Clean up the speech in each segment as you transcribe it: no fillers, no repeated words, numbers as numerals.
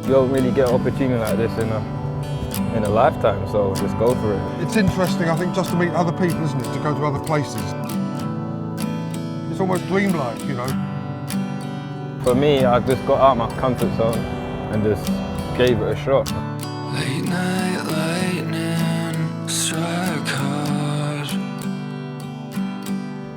you don't really get an opportunity like this in a lifetime, so just go for it. It's interesting, I think, just to meet other people, isn't it? To go to other places. It's almost dreamlike, you know. For me, I just got out of my comfort zone and just gave it a shot. Late night lightning struck hard.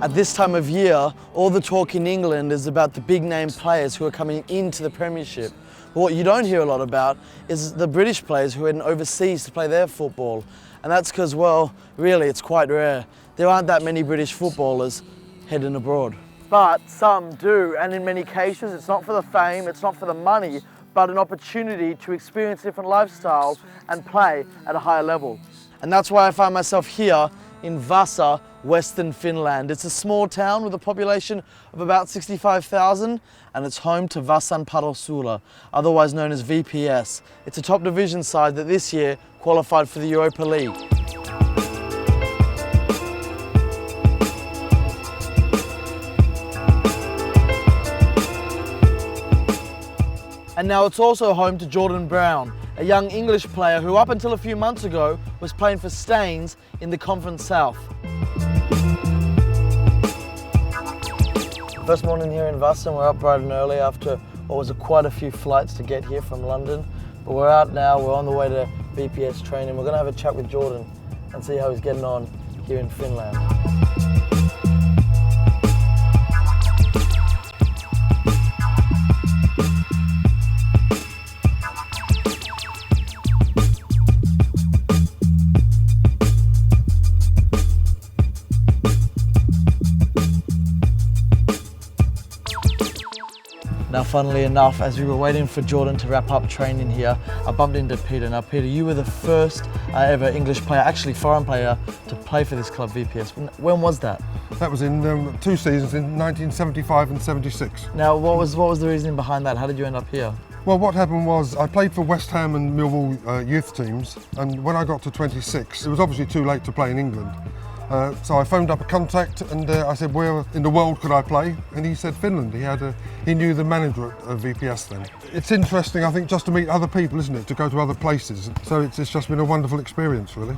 At this time of year, all the talk in England is about the big name players who are coming into the Premiership. But what you don't hear a lot about is the British players who are heading overseas to play their football. And that's because, well, really, it's quite rare. There aren't that many British footballers heading abroad. But some do, and in many cases, it's not for the fame, it's not for the money, but an opportunity to experience different lifestyles and play at a higher level. And that's why I find myself here in Vaasa, Western Finland. It's a small town with a population of about 65,000, and it's home to Vaasan Padalsuula, otherwise known as VPS. It's a top division side that this year qualified for the Europa League. And now it's also home to Jordaan Brown, a young English player who up until a few months ago was playing for Staines in the Conference South. First morning here in Vaasa, and we're up bright and early after what was quite a few flights to get here from London. But we're out now, we're on the way to VPS training. We're going to have a chat with Jordaan and see how he's getting on here in Finland. Now, funnily enough, as we were waiting for Jordaan to wrap up training here, I bumped into Peter. Now, Peter, you were the first ever English player, actually foreign player, to play for this club, VPS. When was that? That was in 2 seasons, in 1975 and 76. Now, what was the reasoning behind that? How did you end up here? Well, what happened was I played for West Ham and Millwall youth teams, and when I got to 26, it was obviously too late to play in England. So I phoned up a contact and I said, where in the world could I play? And he said Finland. He knew the manager at VPS then. It's interesting, I think, just to meet other people, isn't it? To go to other places. So it's just been a wonderful experience, really.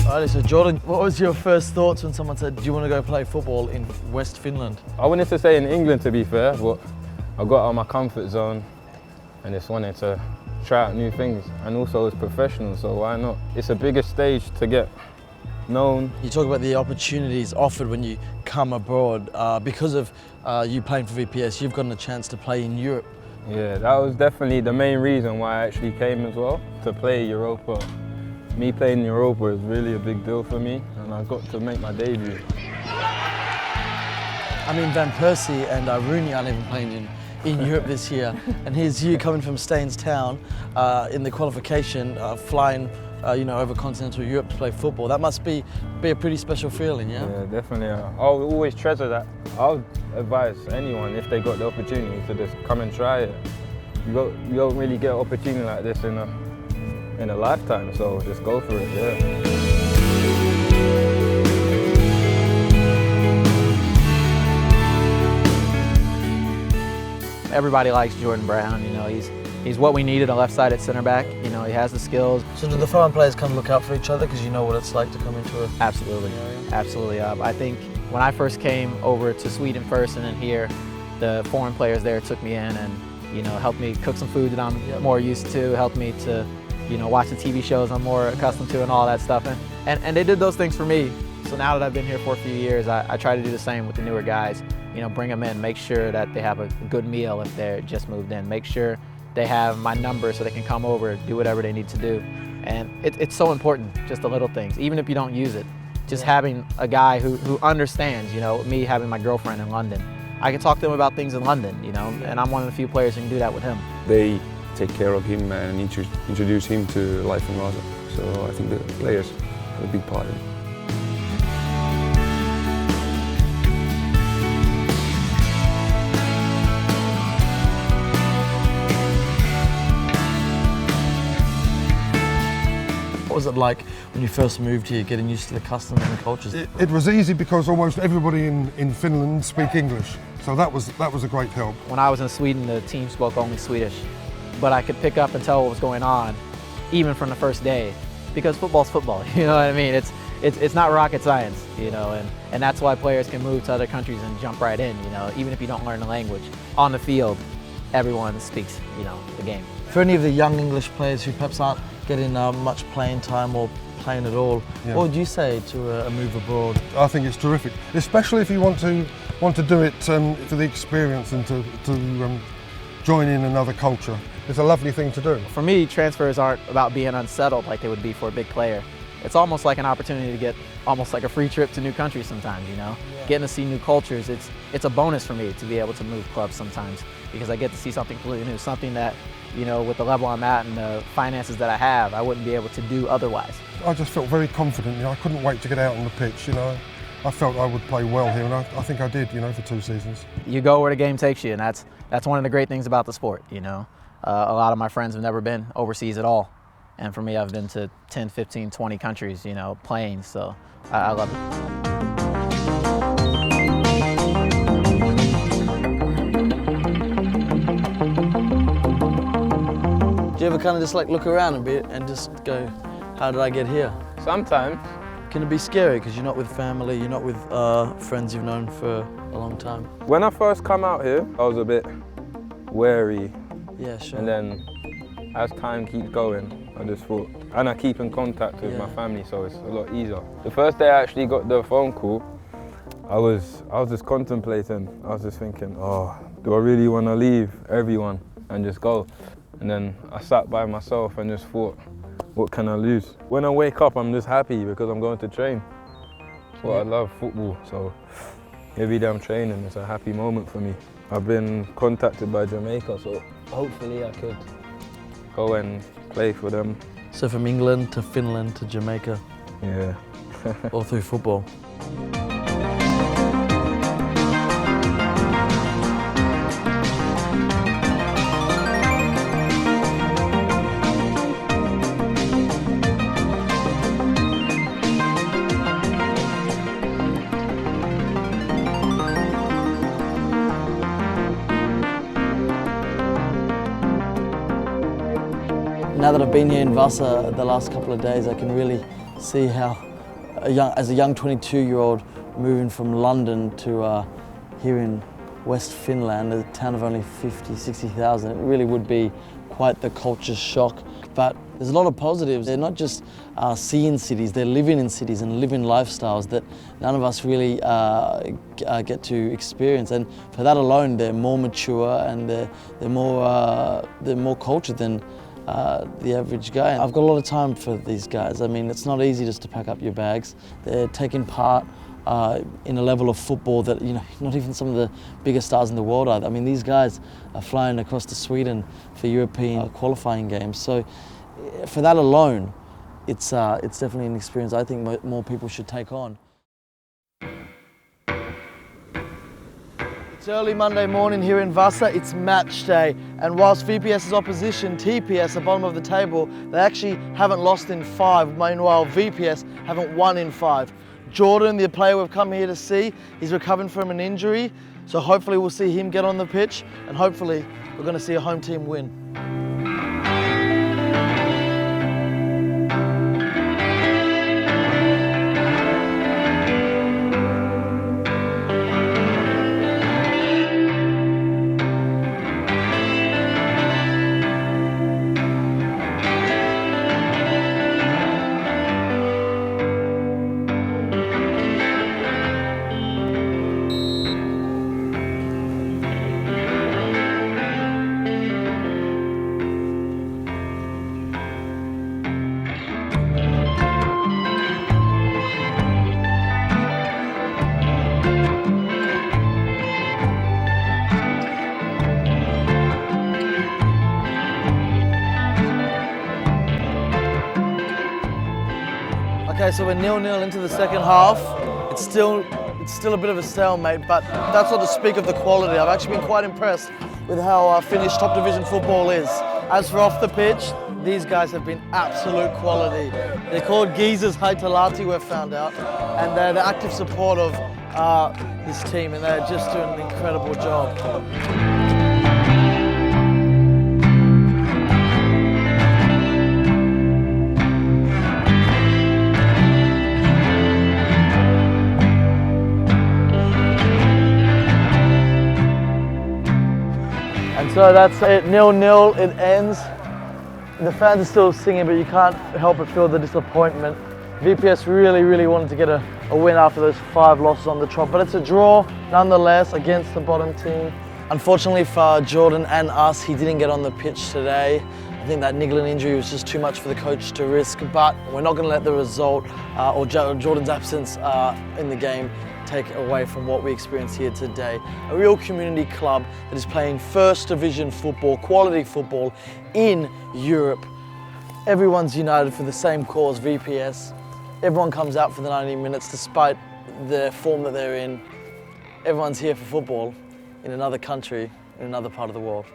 Alrighty, so Jordaan, what was your first thoughts when someone said, do you want to go play football in West Finland? I wanted to say in England, to be fair, but I got out of my comfort zone and just wanted to try out new things. And also it's professional, so why not? It's a bigger stage to get known. You talk about the opportunities offered when you come abroad. Because of you playing for VPS, you've gotten a chance to play in Europe. Yeah, that was definitely the main reason why I actually came as well, to play Europa. Me playing in Europa is really a big deal for me, and I got to make my debut. I mean, Van Persie and Rooney aren't even playing in Europe this year, and here's you coming from Staines Town in the qualification, flying over continental Europe to play football. That must be a pretty special feeling, yeah? Yeah, definitely. I'll always treasure that. I'll advise anyone, if they got the opportunity, to just come and try it. You don't really get an opportunity like this in a lifetime, so just go for it, yeah. Everybody likes Jordaan Brown, he's what we needed, a left-sided center back, he has the skills. So do the foreign players kind of look out for each other because you know what it's like to come into a... Absolutely, absolutely. I think when I first came over to Sweden first and then here, the foreign players there took me in and, helped me cook some food that I'm more used to, helped me to watch the TV shows I'm more accustomed to and all that stuff. And they did those things for me. So now that I've been here for a few years, I try to do the same with the newer guys. Bring them in, make sure that they have a good meal if they're just moved in. Make sure they have my number so they can come over, do whatever they need to do. And it's so important, just the little things, even if you don't use it. Just having a guy who understands, me having my girlfriend in London. I can talk to him about things in London, and I'm one of the few players who can do that with him. They take care of him and introduce him to life in Vaasa. So I think the players have a big part in it. What was it like when you first moved here, getting used to the customs and the cultures? It was easy because almost everybody in Finland speak English, so that was a great help. When I was in Sweden, the team spoke only Swedish, but I could pick up and tell what was going on, even from the first day, because football's football. You know what I mean? It's not rocket science, you know, and that's why players can move to other countries and jump right in, you know, even if you don't learn the language. On the field, everyone speaks, you know, the game. For any of the young English players who perhaps aren't getting much playing time or playing at all, what would you say to a move abroad? I think it's terrific, especially if you want to do it for the experience and to join in another culture. It's a lovely thing to do. For me, transfers aren't about being unsettled like they would be for a big player. It's almost like an opportunity to get almost like a free trip to new countries sometimes, you know? Getting to see new cultures, it's a bonus for me to be able to move clubs sometimes because I get to see something completely new, something that, you know, with the level I'm at and the finances that I have, I wouldn't be able to do otherwise. I just felt very confident, you know, I couldn't wait to get out on the pitch, you know. I felt I would play well here and I think I did, you know, for 2 seasons. You go where the game takes you, and that's one of the great things about the sport, you know. A lot of my friends have never been overseas at all. And for me, I've been to 10, 15, 20 countries, you know, playing, so I love it. Do you ever kind of just like look around a bit and just go, how did I get here? Sometimes. Can it be scary because you're not with family, you're not with friends you've known for a long time? When I first come out here, I was a bit wary. Yeah, sure. And then as time keeps going, I just thought, and I keep in contact with my family, so it's a lot easier. The first day I actually got the phone call, I was just contemplating. I was just thinking, oh, do I really want to leave everyone and just go? And then I sat by myself and just thought, what can I lose? When I wake up, I'm just happy because I'm going to train. Well, I love football, so every day I'm training, it's a happy moment for me. I've been contacted by Jamaica, so hopefully I could go and play for them. So from England to Finland to Jamaica? Yeah. All through football? Now that I've been here in Vaasa the last couple of days, I can really see how, as a young 22-year-old moving from London to here in West Finland, a town of only 50, 60,000, it really would be quite the culture shock. But there's a lot of positives. They're not just seeing cities, they're living in cities and living lifestyles that none of us really get to experience. And for that alone, they're more mature and they're more cultured than the average guy. I've got a lot of time for these guys. I mean, it's not easy just to pack up your bags. They're taking part in a level of football that, you know, not even some of the biggest stars in the world are. I mean, these guys are flying across to Sweden for European qualifying games. So for that alone, it's definitely an experience I think more people should take on. It's early Monday morning here in Vaasa, it's match day, and whilst VPS's opposition, TPS, are bottom of the table, they actually haven't lost in 5, meanwhile VPS haven't won in 5. Jordaan, the player we've come here to see, he's recovering from an injury, so hopefully we'll see him get on the pitch, and hopefully we're going to see a home team win. Okay, so we're 0-0 into the second half. It's still a bit of a stalemate, but that's not to speak of the quality. I've actually been quite impressed with how Finnish top division football is. As for off the pitch, these guys have been absolute quality. They're called geezers, Hietalahti, we've found out, and they're the active support of this team, and they're just doing an incredible job. And so that's it, 0-0, it ends. The fans are still singing, but you can't help but feel the disappointment. VPS really wanted to get a win after those 5 losses on the trot, but it's a draw nonetheless against the bottom team. Unfortunately for Jordaan and us, he didn't get on the pitch today. I think that niggling injury was just too much for the coach to risk, but we're not going to let the result or Jordaan's absence in the game take away from what we experienced here today. A real community club that is playing first division football, quality football in Europe. Everyone's united for the same cause, VPS. Everyone comes out for the 90 minutes despite the form that they're in. Everyone's here for football in another country, in another part of the world.